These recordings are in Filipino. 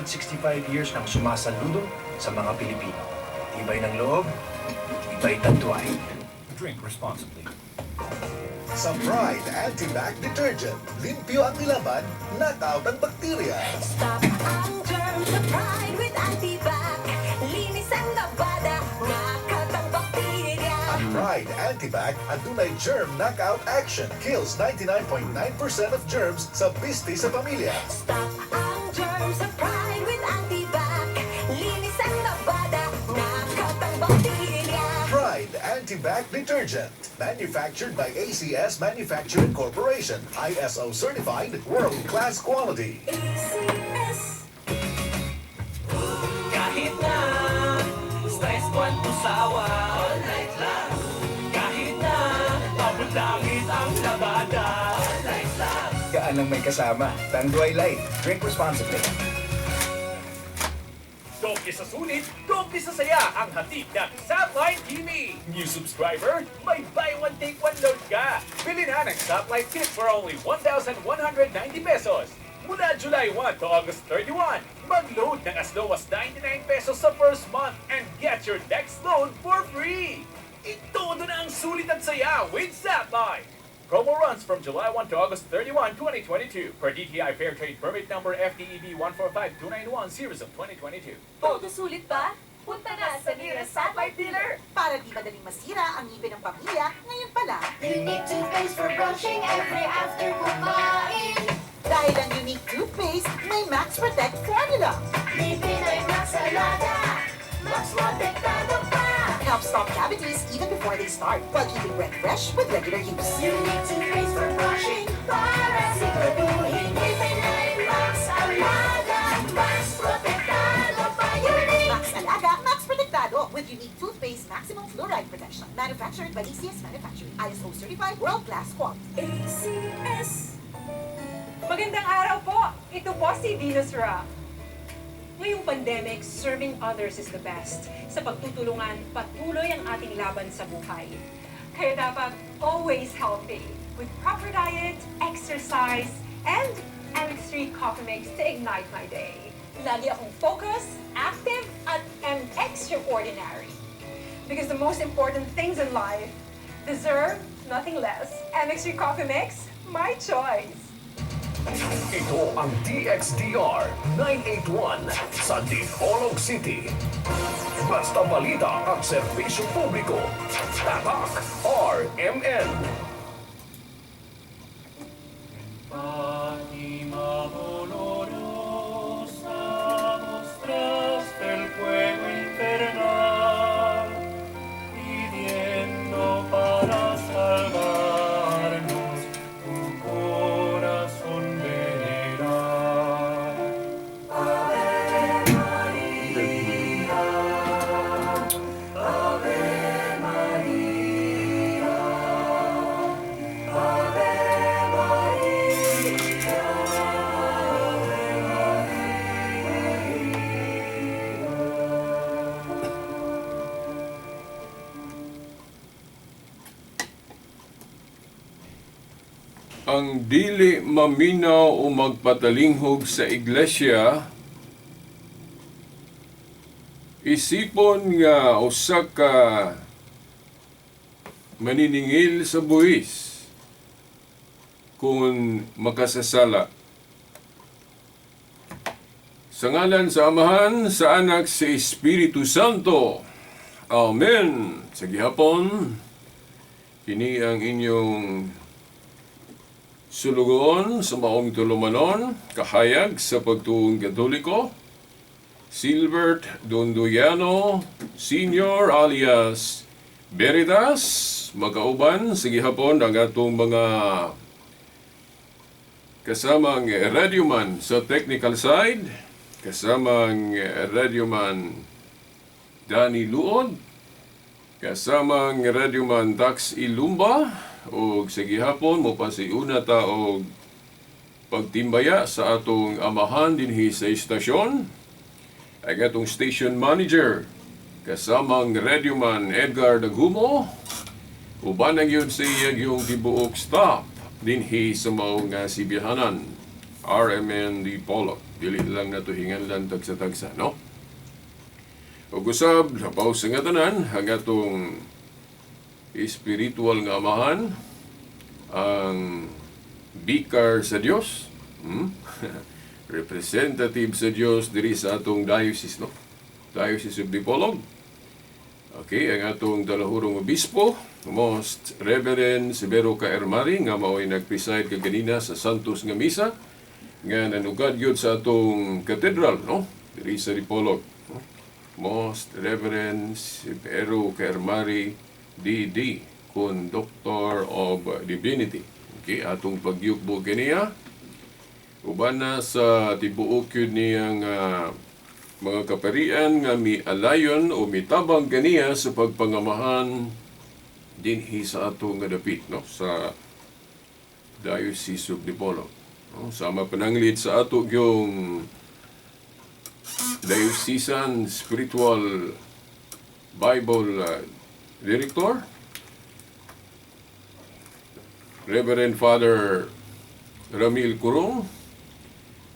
165 years nang sumasaludo sa mga Pilipino. Tibay ng loob, tibay tagtuay. Drink responsibly. Sa Pride Anti-Bac Detergent, limpyo ang nilaban, knockout ang bakterya. Stop ang germs sa Pride with Antibac. Linis ang labada, knockout ang bakterya. Ang Pride Anti-Bac, adunay germ knockout action, kills 99.9% of germs sa bisti sa pamilya. Stop ang germs sa Pride with Antibac. Linis ang labada, knockout ang bakterya. Pride Anti-Bac Detergent, manufactured by ACS Manufacturing Corporation, ISO certified, world-class quality. ACS. Kahit na stress kwanto sawa, all night lang. Kahit na abot langit ang labada, all night lang. Gaan lang may kasama. Tanduay Light. Drink responsibly. Doble sa sulit, doble sa saya ang hatid ng Sublight TV. New subscriber, may buy one take one load ka. Bili na ng Sublight Kit for only 1,190 pesos. Mula July 1 to August 31, mag-load ng as low as 99 pesos sa first month and get your next load for free. Itodo na ang sulit at saya with Sublight. Promo runs from July 1 to August 31, 2022 per DTI Fair Trade Permit number FDEB 145291 series of 2022. Todo sulit ba? Punta na sa nearest Sublight dealer. Para di madaling masira ang ngipin ng pamilya, ngayon pa lang. Unique toothpaste for brushing every after kumain. Dahil ang unique toothpaste, may Max Protect formula. Ngipin ay masalada. Mas protektado pa. Helps stop cavities even before they start, while keeping breath fresh with regular use. Unique toothpaste for brushing para siguraduhin ngipin ay masalada. Mas protektado pa. Unique. Max Alaga, Max Protectado with unique toothpaste maximum fluoride protection. Manufactured by ACS Manufacturing, ISO certified, world-class quality. ACS. Magandang araw po! Ito po si Venus Ra. Ngayong pandemic, serving others is the best. Sa pagtutulungan, patuloy ang ating laban sa buhay. Kaya dapat always healthy with proper diet, exercise, and MX3 Coffee Mix to ignite my day. Lagi akong focused, active, at extraordinary. Because the most important things in life deserve nothing less. MX3 Coffee Mix, my choice. Ito ang DXDR 981 sa Dipolog City. Basta balita at serbisyo publiko. Tatak RMN. Fátima dolorosa, mostraste el fuego infernal, pidiendo para salvarnos tu corazón venerar. Ave María, Ave María, Ave ang dili maminaw o magpatalinghog sa iglesia, isipon nga usa ka maniningil sa buwis kung makasasala. Sa ngalan sa Amahan, sa Anak, sa Espiritu Santo. Amen. Sa gihapon, kini ang inyong sulugon sa maong tulumanon, kahayag sa pagtuong Katoliko, Silbert Dondoyano Senior alias Veritas, magkauban sa gihapon ang atong mga kasamang radyoman sa technical side, kasamang radyoman Danny Luod, kasamang radyoman Dax Ilumba, o sa gihapon mo pasiuna ta og pagtimbaya sa atong amahan dinhi sa istasyon, ang atong station manager kasamang radyoman Edgar Dagumo, uban ang yun sa iyang yung tibuok staff dinhi sa mao nga sibihanan. RMN Pollock. Dili lang na to hinganlan tagsa-tagsa, no? O gusab, labaw sa nga tanan, hagatong espiritual nga amahan, ang bikar sa Dios, representative sa Dios diri sa atong diocese, no? Diocese of Dipolog. Okay, ang atong dalahurong obispo, Most Reverend Severo Caermari, nga mao'y nag-preside kaganina sa Santos nga Misa, nga nanugad yun sa atong katedral, no? Diri sa Dipolog. No? Most Reverend Severo Caermari, D.D., Conductor of Divinity. Okay, atong pagyukbo kaniya. Uban na sa tibuok yun niyang mga kaparian nga mialayon o mitabang kaniya sa pagpangamahan dinhi sa ato nga dapit, no? Sa Diocese of Dipolog. No? Sama pananglid sa ato yung Diocesan Spiritual Bible Director, Reverend Father Ramil Curong,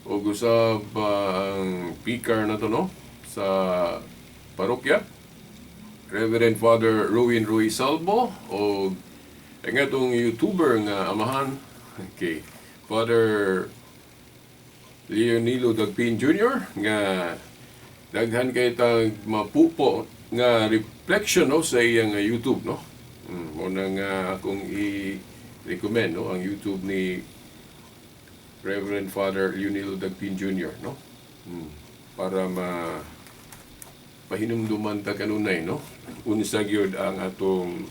o gusab ang speaker na to, no? Sa parokya, Reverend Father Ruin Rui Salvo, o ang atong YouTuber nga amahan, okay, Father Leonilo Dagpin Jr., nga daghan kay tag mapupo nga reflection, no, sa iyang YouTube, no? Muna nga akong i-recommend, no, ang YouTube ni Reverend Father Leonilo Dagpin Jr., no? Para pahinumduman ta kanunay, no? Unsa gyud ang atong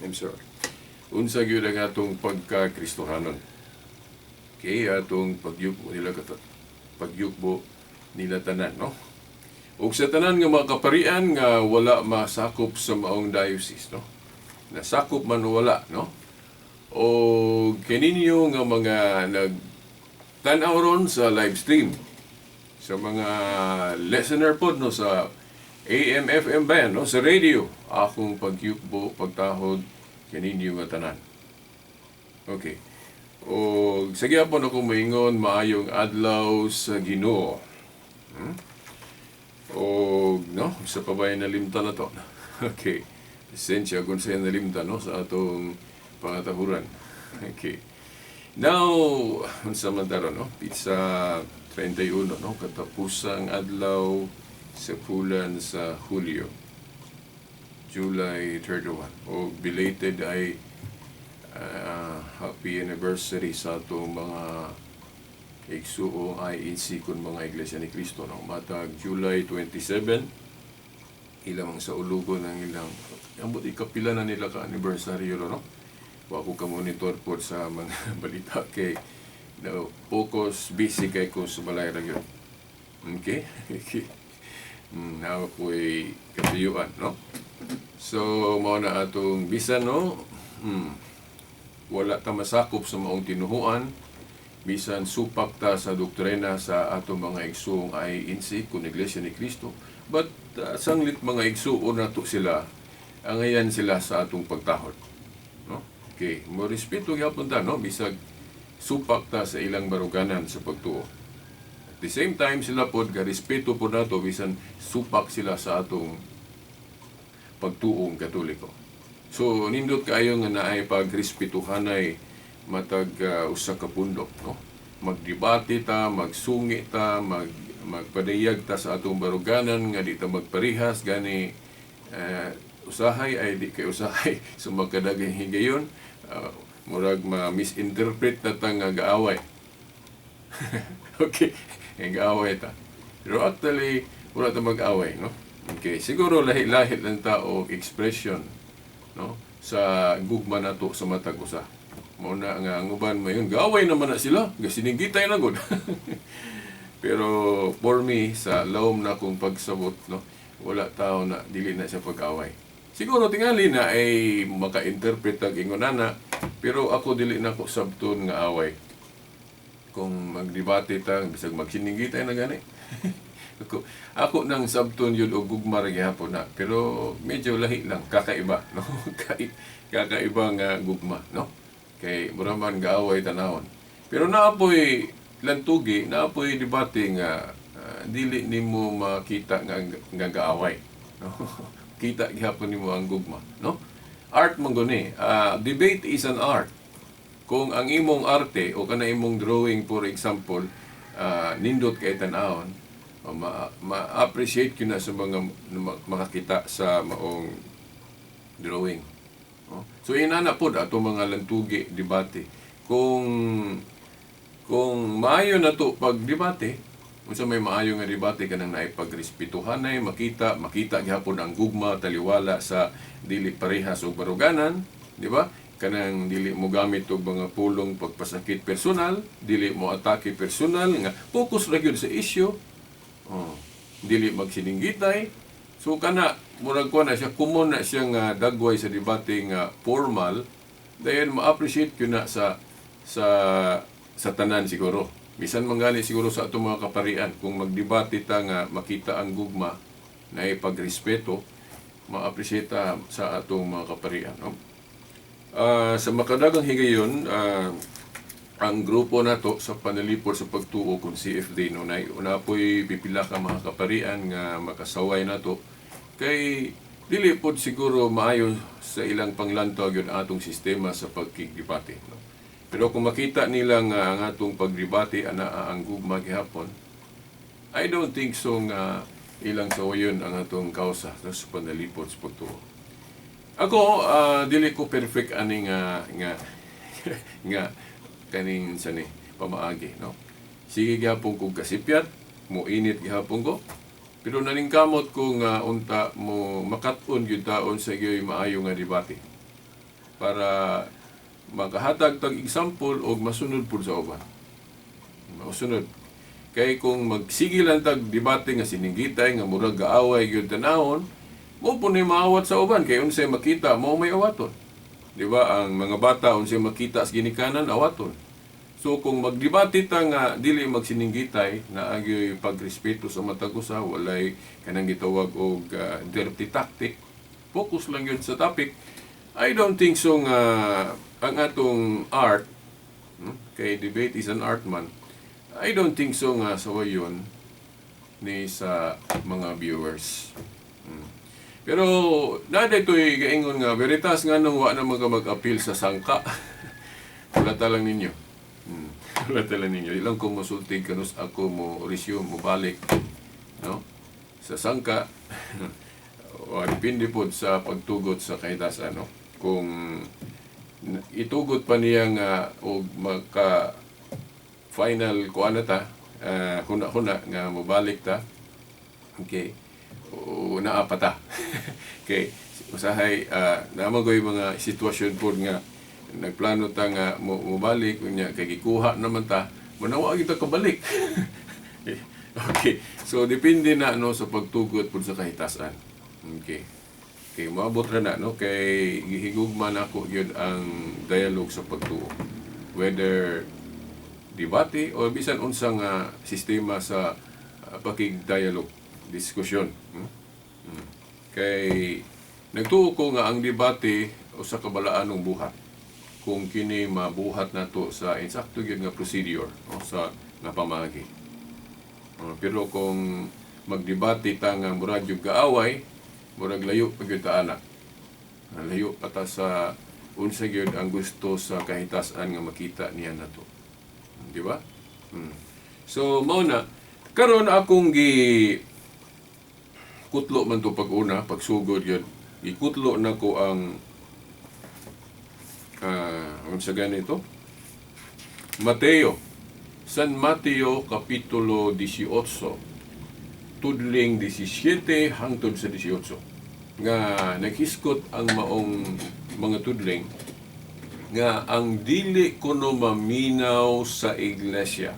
I'm sorry. Unsa gyud ang atong pagka-Kristohanon. Okay, atong pagyukbo nila tanan, no? Ug sa tanan nga mga kaparian nga wala masakop sa maong diocese, no? Nasakop man o wala, no? O kaninyo nga mga nagtanaw ron sa live stream, sa mga listener pod, no, sa AM, FM ba yan, no, sa radio, akong pagyukbo, pagtahod kaninyo nga tanan. Okay. O sa gyapon ako maingon, maayong adlaw sa Ginoo. O no, isa pa ba yung nalimtan na to? Okay. Esensya kung sa'yo nalimtan, no, sa atong pangatahuran. Okay. Now, unsa man taro, no? Pizza 31, no? Katapusang adlaw sa bulan sa Hulyo. July 31. O belated ay happy anniversary sa atong mga igsuo IEC kun mga Iglesia ni Cristo, no? Matag July 27, ilang sa ulugon ng ilang ambot ikapila na nila ka anniversary, no? Wa ko ka monitor po sa mga balita kay no, focus busy kay ko sa balay ra gyud. Okay? Now po'y katuyuan, no? So mao na atong bisan, no? Wala ta masakop sa maong tinuhuan, bisan supak ta sa doktrina sa atong mga igsoong INC kun Iglesia ni Cristo, but sanglit mga igsuo nato sila, angayan sila sa atong pagtahod, no? Okay, mo respeto gyapon ta, no, bisag supak ta sa ilang baruganan sa pagtuo. At the same time sila pod ga respeto pod nato bisan supak sila sa atong pagtuong Katoliko. So nindot kaayo nga naay pagrespetuhanay matag usa ka pundok, no? Magdebate ta, magsungi ta, magpadayag ta sa atong baruganan nga di ta magparihas gani usahay ay di kay usahay sa magkadagang higayon, murag ma-misinterpret na ta nga gaaway. Okay, nga gaaway ta. Pero actually wala ta mag-away, no? Okay, siguro lahi-lahi lang ta o expression, no, sa gugma nato sa matag usa. Mao na nga ang uban mayon gaaway naman na sila, gasiningitay na gud. Pero for me sa lawom na kong pagsabot, no, wala tao na dili na siya pag-away. Siguro tingali na ay maka-interpret ang ingonana, pero ako dili na ko sabton nga away. Kung magdebate ta, bisag magsiningitay na gani. ako nang sabton yun o gugmar gyapon na, pero medyo lahi lang, kakaiba, no? Kakaiba nga gugma, no? Kay mura man gaaway tanawon. Pero naapoy lantugi, naapoy debate nga dili nimo makita nga gaaway. No? Kita gihapon nimo ang gugma, no? Art man guni. Debate is an art. Kung ang imong arte o kana imong drawing, for example, nindot kay tan-awon, ma-appreciate yun na sa mga makakita sa maong drawing. No? So inana pod ato mga lantugi debate. Kung maayo na to pag debate, unsa may maayo nga debate kanang naipagrespetuhan ay makita gihapon ang gugma taliwala sa dili parehas og baruganan, di ba? Kanang dili mo gamit og mga pulong pagpasakit personal, dili mo atake personal nga focus ra gyud sa issue. Dili magsininggitay. So kana murag ko na siya common na siya nga dagway sa debate nga formal, dayon ma-appreciate yun na sa tanan siguro. Bisan manggali siguro sa atong mga kaparian, kung magdebate ta nga makita ang gugma na ipagrespeto, ma-appreciate ta sa atong mga kaparian. No? Sa makadagang higayon, ang grupo nato sa panalipod sa pagtuo kung CFD, no, na po'y pipila ka mga kaparian nga makasaway nato, kay dili pod siguro maayo sa ilang panglantaw yun atong sistema sa pagkikdebate. No? Pero kung makita nila nga ang atong pagdebate ana ang gugma gihapon, I don't think so nga ilang sawayon ang atong kausa sa panalipod sa pagtuo. Ako dili ko perfect ani nga kaning sani pamaagi, no. Sige gihapon kog kasipyat, mo init gihapon ko. Pero naningkamot ko nga unta mo makat-on gyud taon sa gyoy maayo nga debate. Para makahatag tag example og masunod pud sa uban. Masunod. Kay kung magsige lang tag debate nga sininggitay nga murag gaaway gyud tanahon, mo po ni maawat sa uban kay unsay makita mo may awaton. Di ba ang mga bata unsay makita sa ginikanan awaton. So kung magdebate ta nga dili magsininggitay na agyoy pagrespeto sa matag usa, walay kanang gitawag og dirty tactic, focus lang yun sa topic. I don't think so nga ang atong art, kay debate is an art man, I don't think so nga sawa yun ni sa mga viewers. Pero nada ito'y gaingon nga veritas nga nung wa na mag-appeal sa sangka. Wala talang ninyo. Wala talang ninyo. Ilang kung masulting kanus ako mo resume, mo balik, no? Sa sangka. Depende po sa pagtugot sa kahitasan, no? Kung itugot pa niya nga o maka final ko ano ta, huna-huna nga mobalik ta, okay, o naapata. Okay, usahay namagoy mga sitwasyon po nga nagplano ta nga mobalik nya kay gikuha naman ta, manawa kita kabalik. Okay, so depende na no sa pagtugot po sa kahitasan. Okay. Kay maabot ra na no kay gihigugman ako gyud ang dialogue sa pagtuo. Whether debate o bisan unsang sistema sa pakig-dialogue, diskusyon. Kay nagtuo ko nga ang debate usa ka balaanong buhat. Kung kini mabuhat nato sa insakto gyud nga procedure o sa nga pamaagi. Pero kung magdebate ta nga murag gyud kaaway, murag layo pa gyud ta anak. Layo pa ta sa unsa gyud ang gusto sa kahitasan nga makita niya nato. Di ba? So mao na karon akong kutlo man to pag-una, pagsugod yun. Ikutlo na ko ang sa ganito. San Mateo Kapitulo 18. Tudling 17 hangtod sa 18. Nga naghiskot ang maong mga tudling nga ang dili kuno maminaw sa iglesia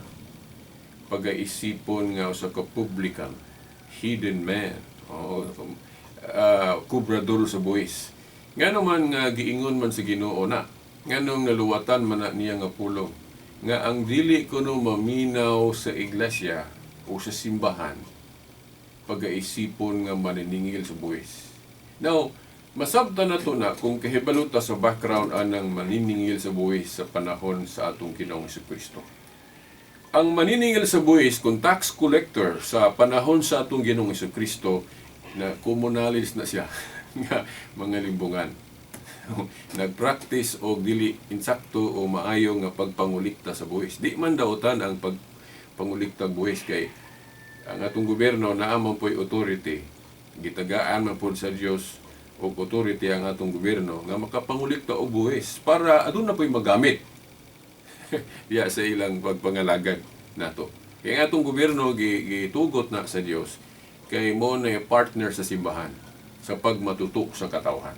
pagaisipon nga sa kapublikan, hidden man, kubrador sa buwis. Nga naman nga giingon man sa Ginoo na, nga nung naluwatan man na niya nga pulong, nga ang dili kuno maminaw sa iglesia o sa simbahan, pagaisipon nga maniningil sa buwis. Now, Masabta na to na kung kahibaluta sa background anang maniningil sa buwis sa panahon sa atong Ginoong Jesucristo. Ang maniningil sa buwis kung tax collector sa panahon sa atong Ginoong Jesucristo na communalis na siya nga mga limbungan. Nagpractice og dili insakto o maayo nga pagpangulikta sa buwis. Di man daotan ang pagpangulikta buwis kay ang atong gobyerno naa man po'y authority. Gitagaan man po sa Dios o authority ang atong gobyerno nga makapangulikta og buwis para aduna po'y magamit ya sa ilang pagpangalagad nato. Kaya nga atong gobyerno gitugot na sa Dios kay mo na partner sa simbahan sa pagmatutok sa katawhan.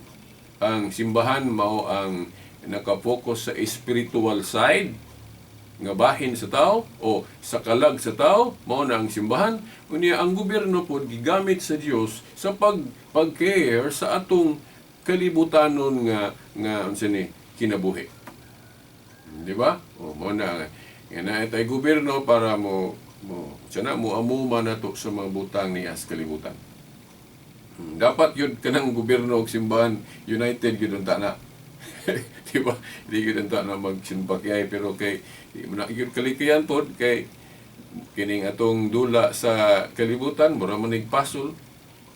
Ang simbahan mao ang nakapokus sa spiritual side nga bahin sa tao o sa kalag sa tao, mao na ang simbahan. Unya ang gobyerno po gigamit sa Dios sa pag-care sa atong kalibutanon nga unsa ni kinabuhi. Di ba? O mao na nga tay gobyerno para mo amuma na to sa mga butang niya sa kalibutan. Dapat yun kanang gobyerno ug simbahan united gyud unta na. Di ba? Di gyud unta na magsinpakyay pero kay gyud kalikayan pod kay kining atong dula sa kalibutan mura man pasol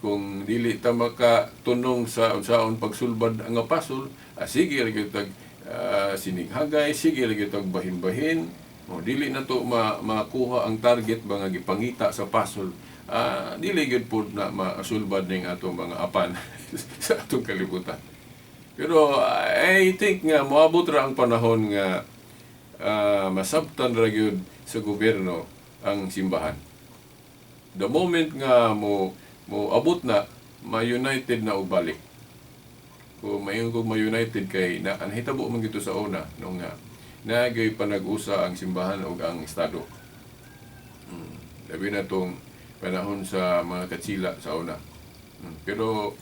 kung dili ta makatunong sa unsaon pagsulbad ang pasol, sige ra gyud tag sinighagay, sige ra gyud tag bahin-bahin. O dili na to makuha ang target ba nga gipangita sa pasol. Dili gyud po na masulbad ning atong mga apan sa atong kalibutan. Pero I think nga moabot ra ang panahon nga masabtan ra gyud sa gobyerno ang simbahan. The moment nga mo abot na ma-united na og balik. Kung mayon ko ma-united kay nahitabo man gito sa una nung nagay panag-usa ang simbahan ug ang estado. Labi na tong panahon sa mga katsila sa una. Pero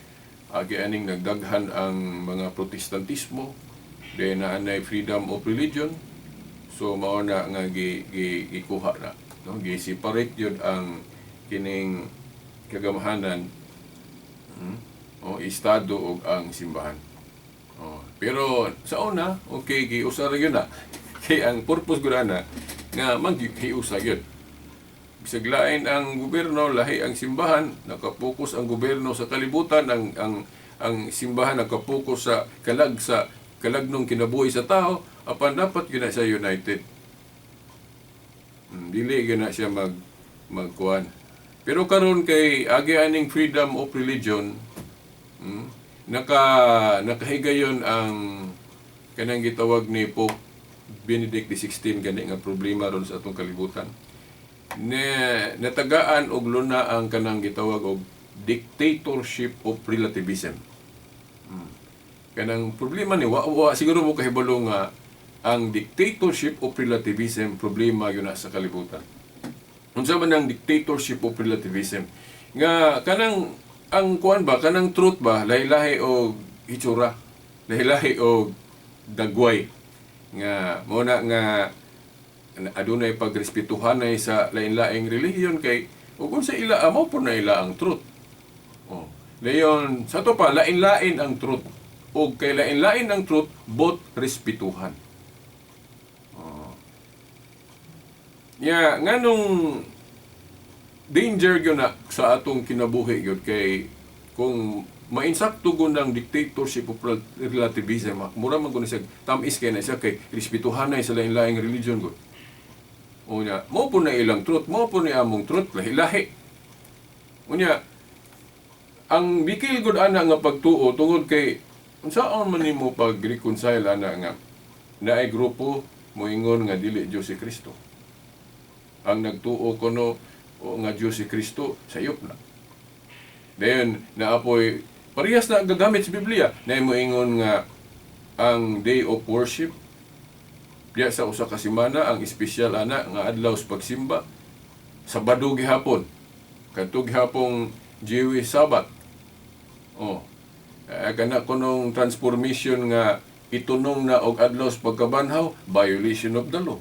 agi aning nagdaghan ang mga protestantismo, then naanay freedom of religion. So mao na nga gikuha na, no? Gi-separate yun ang kining kagamahanan o estado ug ang simbahan. Pero sa una, okay, giusa ra yun na. Kay ang purpose gud na nga maghiusa yun. Bisag lain ang gobyerno, lahi ang simbahan, nakapokus ang gobyerno sa kalibutan, ang simbahan nakapokus sa kalagnong kinabuhi sa tao, apan dapat yun na siya united. Dili yun na siya magkuhan. Pero karon kay agi aning freedom of religion, nakahigayon ang kanang gitawag ni Pope Benedict XVI gani nga problema ron sa atong kalibutan. Natagaan og luna ang kanang gitawag og dictatorship of relativism. Kanang problema ni wa siguro mo kahibalo nga ang dictatorship of relativism problema yun na sa kalibutan. Unsa man ang dictatorship of relativism nga kanang ang kuan ba kanang truth ba lahi-lahi og hitsura, lahi-lahi og dagway nga mo na nga adunay pagrespetuhanay sa lain-laing relihiyon kay ug unsa ila amo po na ila ang truth. Dayon sa to pa lain-lain ang truth ug kay lain-lain ang truth both respetuhan. Nganong danger gyud na sa atong kinabuhi gyud kay kung mainsakto gud ang dictatorship of relativism, mura man gud siya tamis kay na siya kay respetuhanay sa lain-laing religion gud. Unya, mo po na ilang truth, mo po ni among truth lahi-lahi. Unya, ang bikil gud ana nga pagtuo tungod kay unsaon man nimo pag-reconcile ana nga naay grupo moingon nga dili Dios si Kristo. Ang nagtuo kuno nga Dios si Kristo sayop na. Then naapoy parehas na gagamit sa Biblia na moingon nga ang day of worship diya sa usa ka semana ang espesyal ana nga adlaw sa pagsimba Sabado gihapon kadto gihapong Jewish Sabbath. Kana kunong transformation nga itunong na og adlaw sa pagkabanhaw, violation of the law.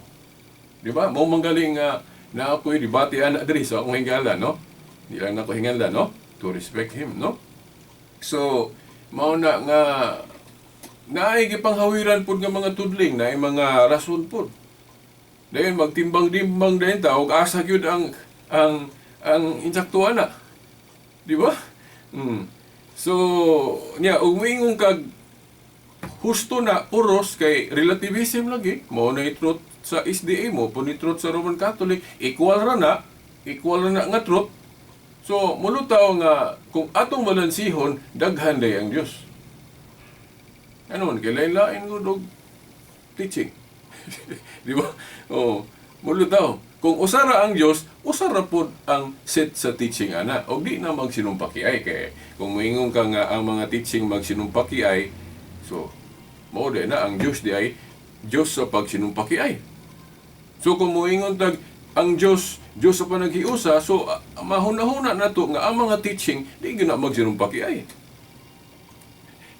Di ba? Mo manggaling nga na ako'y debate ana diri sa akong hingala, no? Di lang nako hingala, no? To respect him, no? So, mao na nga naay gipanghawiran pud nga mga tudling, naay mga rason pud. Dayon magtimbang-timbang dayon ta og asa gyud ang insaktuhan na. Di ba? So, nya ug moingon kag husto na puros kay relativism lagi, mao na truth sa SDA mo, pun truth sa Roman Catholic, equal ra na nga truth. So, mulutaw nga kung atong balansihon, daghan day ang Dios. Ano man kay lain-lain gud og teaching. Di ba? Oh, mulutaw. Kung usara ang Dios, usara pod ang set sa teaching ana. Og di na magsinumpakiay kay kung moingon ka nga ang mga teaching magsinumpakiay, so mao na ang Dios di ay Dios sa pagsinumpakiay. So kung moingon tag ang Dios sa panaghiusa, so mahuna-huna nato nga ang mga teaching di gyud na magsinumpakiay.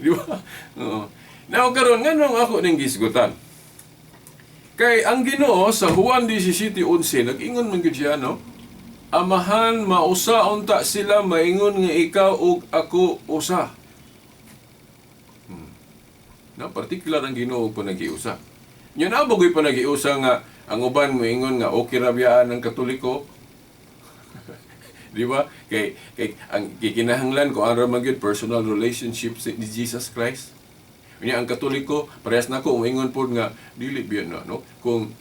Di ba? Now karon nganong ako ning gisgutan? Kay ang Ginoo sa Juan 17:11 nag-ingon man gyud siya, no? Amahan, mausa unta sila maingon nga ikaw ug ako usa. Na particular ang Ginoo pa nag-iusa. Nya na bagoy pa nag-iusa nga ang uban moingon nga okay ra biyaan ng Katoliko. Di ba? Kay ang kikinahanglan ko ara man gyud personal relationship ni Jesus Christ. Unya ang Katoliko parehas nako moingon pod nga dili biyan na, no? Kung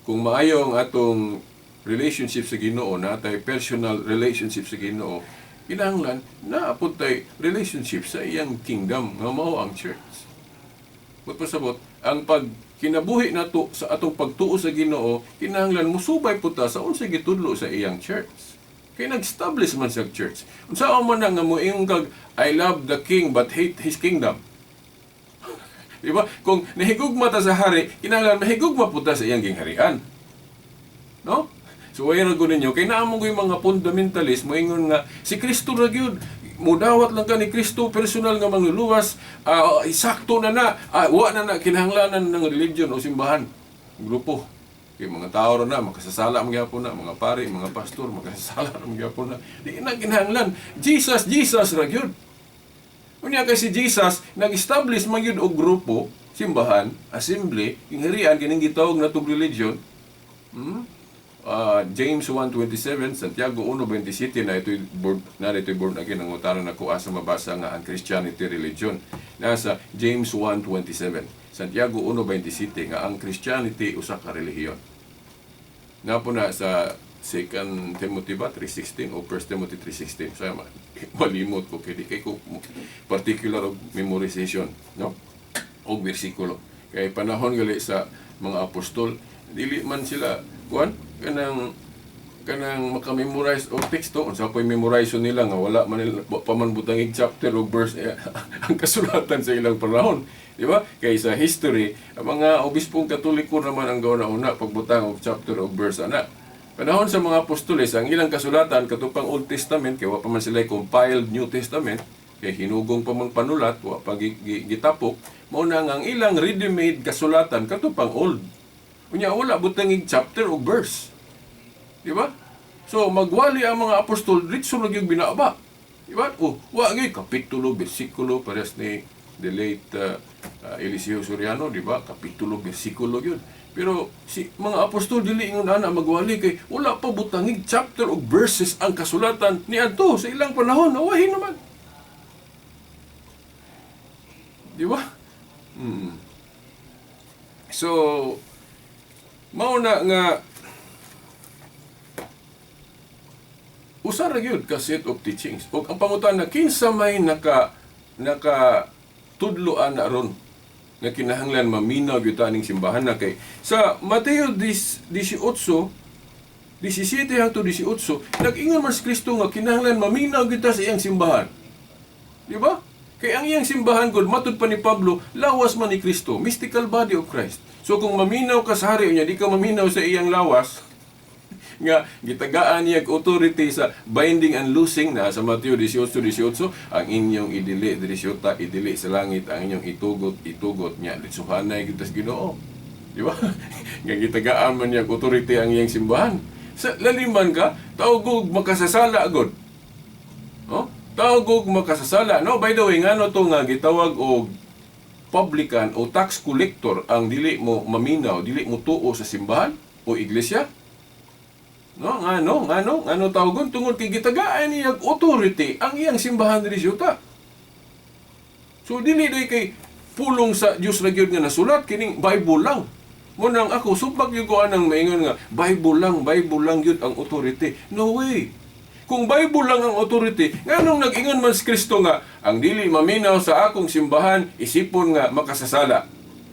maayo ang atong relationship sa Ginoo, natay personal relationship sa Ginoo, kinahanglan na apod tay relationship sa iyang kingdom nga mao ang church. Magpasabot ang kinabuhi nato sa atong pagtuo sa Ginoo, kinahanglan musubay pud ta sa unsay gitudlo sa iyang church. Kay nag-establish man sa church. Unsa man nga moingon kag I love the king but hate his kingdom. Diba? Kung nahigugma ta sa hari, kinahanglan mahigugma po ta sa iyang gingharian. No? So, wala ko ninyo, kay naamong yung mga fundamentalist, moingon nga, si Kristo ra gyud, mudawat lang ka ni Kristo, personal nga mangluluwas, isakto na wa na kinahanglanan ng religion o simbahan, grupo. Kay mga tao na, makasasala ang gyapon na, mga pari, mga pastor, makasasala ang gyapon na. Di na kinahanglan. Jesus ra gyud. Unya kay si Jesus nag-establish man gyud og grupo, simbahan, assembly, gingharian kining gitawag natong religion. James 1:27, Santiago 1:27 na ito'y born again ang utaran nako asa mabasa nga ang Christianity religion. Nasa James 1:27, Santiago 1:27 nga ang Christianity usa ka relihiyon. Napo na sa 2 Timothy 3:16 o 1 Timothy 3:16. So, malimot ko kay ko particular of memorization, no? Og bersikulo. Kay panahon gali sa mga apostol, dili man sila kanang makamemorize og teksto unsa pay memorization nila nga wala man nila pamanbutangig chapter o verse ang kasulatan sa ilang panahon, di ba? Kay sa history, ang mga obispong Katoliko naman ang gauna-una pagbutang og chapter o verse ana. Panahon sa mga apostoles, ang ilang kasulatan katupang Old Testament, kaya wa pa man sila compiled New Testament, kaya hinugong pa mang panulat, wa pa gitapok, mauna nga ang ilang ready-made kasulatan katupang Old. Unya wala butangig chapter o verse. Di ba? So magwali ang mga apostol, ritso lang yung binaba. Di ba? Wa gyud kapitulo, bersikulo, pares ni the late Eliseo Soriano, di ba? Kapitulo, bersikulo yun. Pero si mga apostol dili ingon ana magwali kay wala pa butangig chapter o verses ang kasulatan niadto sa ilang panahon, nawahin naman. Di ba? So mao na nga usa ra gyud ka set of teachings. Og ang pangutan na kinsa may naka tudloan na ron nga kinahanglan maminaw gyud taning simbahan na kay sa Mateo 18:17 hangtod 18 nag-ingon man si Kristo nga kinahanglan maminaw gyud ta sa iyang simbahan. Di ba? Kay ang iyang simbahan gud matud pa ni Pablo, lawas man ni Kristo, mystical body of Christ. So kung maminaw ka sa hari unya, di ka maminaw sa iyang lawas, nga gitagaan niya authority sa binding and loosing na sa Mateo 18:18 ang inyong idili diri syuta idili sa langit ang inyong itugot niya ditsuhanay gid tas Ginoo, di ba? Nga gitagaan man niya authority ang iyang simbahan sa laliman ka taog makasasala agud, oh tawag og makasasala. No, by the way, ngano to nga gitawag og publican o tax collector ang dili mo maminaw, dili mo tuo sa simbahan o iglesia? No, ngano tawagon tungod kay gitagaan niya authority ang iyang simbahan diri sa yuta. So dili day kay pulong sa Dios ra gyud nga nasulat kining Bible lang. Mo nang ako subak gyud ko anang maingon nga Bible lang gyud ang authority. No way. Kung Bible lang ang authority, nganong nag-ingon man si Kristo nga, ang dili maminaw sa akong simbahan, isipon nga makasasala.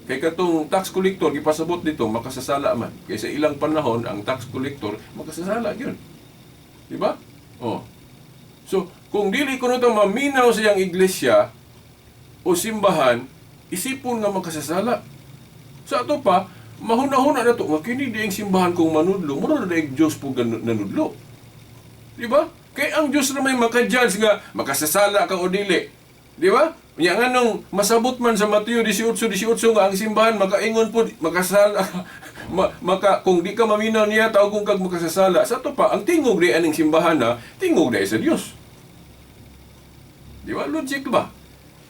Kay katong tax collector, gipasabot dito, makasasala man. Kaya sa ilang panahon, ang tax collector, makasasala yun. Diba? Oh. So, kung dili ko nito maminaw sa iyang iglesia o simbahan, isipon nga makasasala. Sa ato pa, mahuna-huna na ito, makini di ang simbahan kong manudlo, mura na ang Diyos po nanudlo. Diba? Kaya ang Diyos na may makajudge nga, makasasala ka o dili. Diba? Nga nga nung masabot man sa Mateo 18:18 nga ang simbahan, makaingon po, makasala kung di ka maminaw niya, tawag kung kag makasasala. Sa ito pa, ang tingog di aning simbahan na, tingog di sa Diyos. Diba? Logic ba?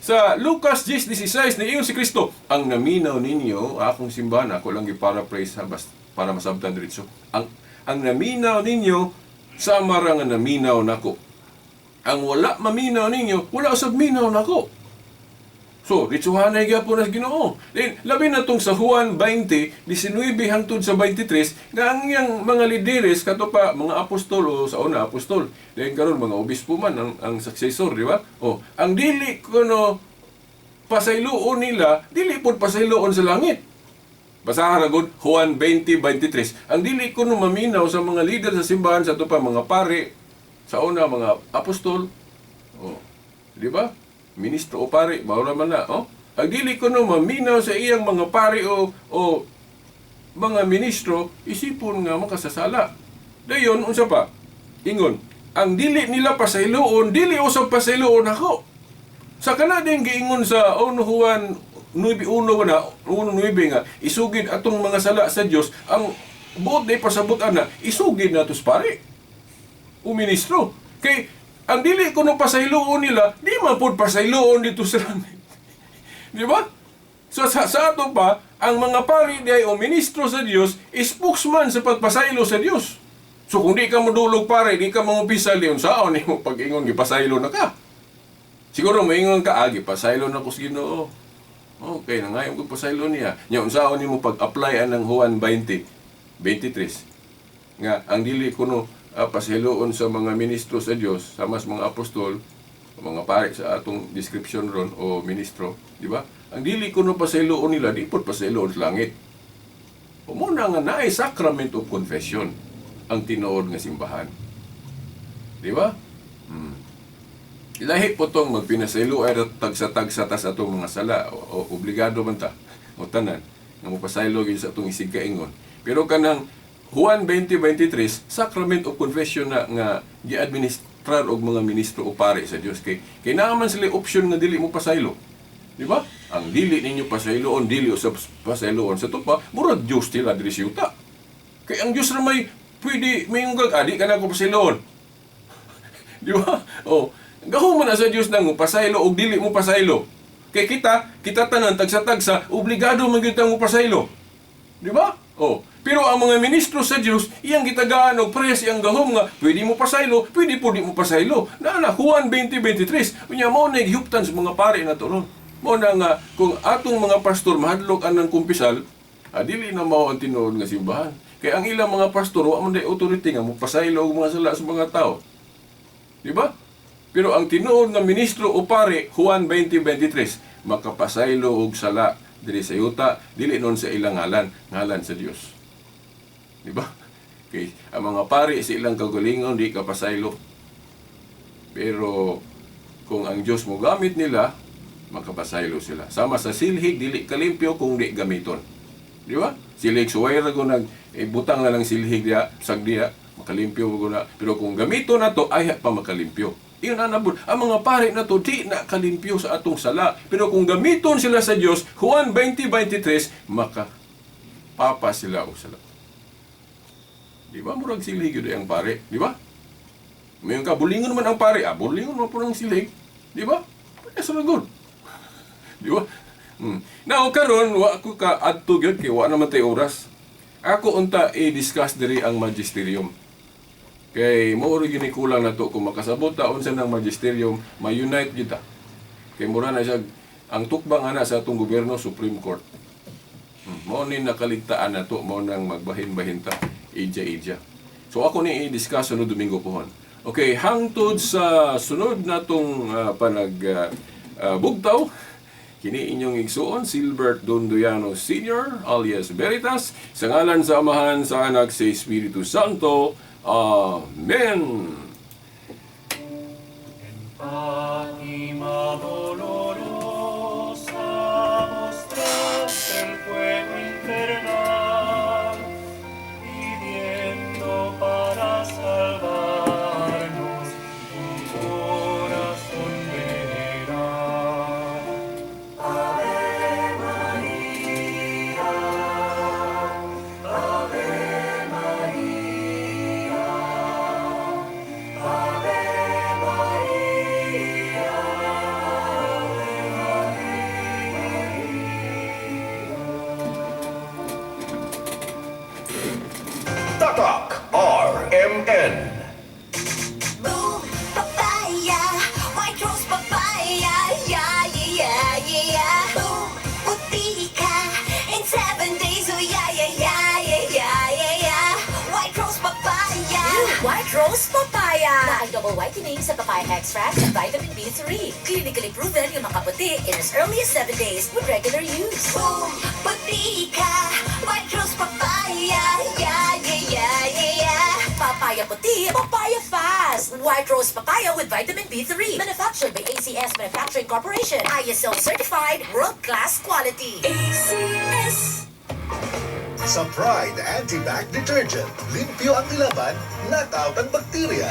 Sa Lucas 10:16, niingon si Kristo, ang naminaw ninyo, akong simbahan, ako lang i-paraphrase para masabtan diretso. Ang naminaw ninyo, sama ra nga naminaw nako. Ang wala maminaw ninyo, wala usab minaw nako. So, ritsuhanay gyapon as Ginoo. Then labi na tong sa Juan 20:19 hangtod sa 23 nga ang iyang mga lideres kato pa mga apostol o sa una apostol. Then karon mga obispo man ang successor, di ba? Oh, ang dili kuno pasayloon nila, dili pud pasayloon sa langit. Basahan ragod Juan 20:23. Ang dili ko no maminaw sa mga leader sa simbahan sa ito pa mga pare sa una mga apostol. Oh, di ba? Ministro o pare, mawala man na, oh. Ang dili ko no maminaw sa iyang mga pare o mga ministro, isipon nga makasasala. Dayon unsa pa? Ingon, ang dili nila pasayloon, dili usab pasayloon ako. Sa kana din giingon sa Juan 9:1 na, 1:9 nga, isugid atong mga sala sa Dios ang buot day pasabot ana, isugid natos pare. O ministro. Kay ang dili kuno pasayloon nila, di man pud pasayloon dito sa langit. Di ba? So sa ato pa, ang mga pare di o ministro sa Dios, spokesman sa pagpasaylo sa Dios. So kung di ka modulog pare, di ka mangupisa liyon saon nimo pag-ingon gipasaylo na ka. Siguro maingon ka agi pasaylo na ko sa Ginoo. Okay, nangayon ko pasaylo niya. Nya unsaon nimo pag-apply ang Juan 20:23 nga ang dili kuno pasayloon sa mga ministro sa Dios, sa mas mga apostol, mga pare sa atong description ron o ministro, di ba? Ang dili kuno pasayloon nila, di pud pasayloon sa langit. Umuna nga naay sacrament of confession ang tinuod nga simbahan. Di ba? Lahi po itong magpinasaylo ay tagsa-tagsa tas atong mga sala. O obligado man ta. O tanan. Nga mapasaylo yun sa atong isig kaingon. Pero kanang Juan 20:23, Sacrament of Confession na nga gi-administrar og mga ministro o pare sa Dios. Kay naaman sila option nga dili mo pasaylo. Di ba? Ang dili ninyo pasayloon, dili usab pasayloon. Sa tupa, murag Dios tila diri sa yuta. Kay ang Dios ra may pwede may ungag adi ka na ko pasayloon. Di ba? Oh, gahuman na sa Dios nang pasaylo og dili mo pasaylo. Kay kita tanan tagsa-tagsa obligado man gyud mo pasaylo. Di ba? Oh, pero ang mga ministro sa Dios iyang gitagaan og press iyang gahom nga pwede mo pasaylo, pwede po di mo pasaylo. Na Juan 20:23, unya mao na gihuptan sa mga pare na to ron. Mao na nga kung atong mga pastor mahadlok anang kumpisal, dili na mao ang tinuod nga simbahan. Kay ang ilang mga pastor wa man day authority nga mo pasaylo og mga sala sa mga tao. Di ba? Pero ang tinuod nga ministro o pare, Juan 20:23, makapasaylo og sala diri sa yuta, dili nun sa ilang ngalan sa Dios. Di ba? Okay. Ang mga pare sa ilang kagalingon, di kapasaylo. Pero kung ang Dios mo gamit nila, makapasaylo sila. Sama sa silhig, dili kalimpyo kung di gamiton. Di ba? Silhig suwayra ko butang na lang silhig diya, sagdiya, makalimpyo ko na. Pero kung gamito na to, ay pa makalimpyo. Iyon anabod. Ang mga pare na to, di na kalimpyo sa atong sala. Pero kung gamiton sila sa Dios, Juan 20:23, makapapa sila o sala. Di ba? Murag silhig yun ang pare. Di ba? Mayon ka, bulingon naman ang pare. Bulingon naman po ng silig. Di ba? Yes, so good. Di ba? Now, karon wa ko ka adto gyud kay wa naman tay oras. Ako unta i-discuss diri ang magisterium. Kay mo ro gyud ni kulang nato kung makasabot ta unsa nang magisterium, ma-unite gyud ta. Kay mura na siya ang tukbang ana sa atong gobyerno Supreme Court. Mao ni nakaligtaan nato, mao nang magbahin-bahin ta ija-ija. So ako ni i-discuss sunod Domingo pohon. Okay, hangtod sa sunod natong bugtaw, kini inyong igsuon, Silbert Dondoyano Sr. alias Veritas, sa ngalan sa Amahan, sa Anak, sa Espiritu Santo. Amen. Fátima dolorosa, mostraste el fuego infernal, pidiendo para salvarnos tu corazón veneral. Ave María, Ave María, Ave Tatak RMN. Boom, papaya, white rose papaya, yeah, yeah, yeah, yeah. Boom, puti ka in 7 days, oh yeah, yeah, yeah, yeah, yeah, yeah, yeah. White rose papaya. White rose papaya. Na ang double whitening sa papaya extract at vitamin B3. Clinically proven yung makaputi in as early as 7 days with regular use. Boom, puti ka, white rose papaya, yeah, yeah, yeah, yeah, yeah. Papaya puti, papaya fast. White rose papaya with vitamin B3. Manufactured by ACS Manufacturing Corporation. ISO certified, world-class quality. ACS. Sa Pride Anti-Bac Detergent, limpyo ang ilaban, knock out ang bakterya.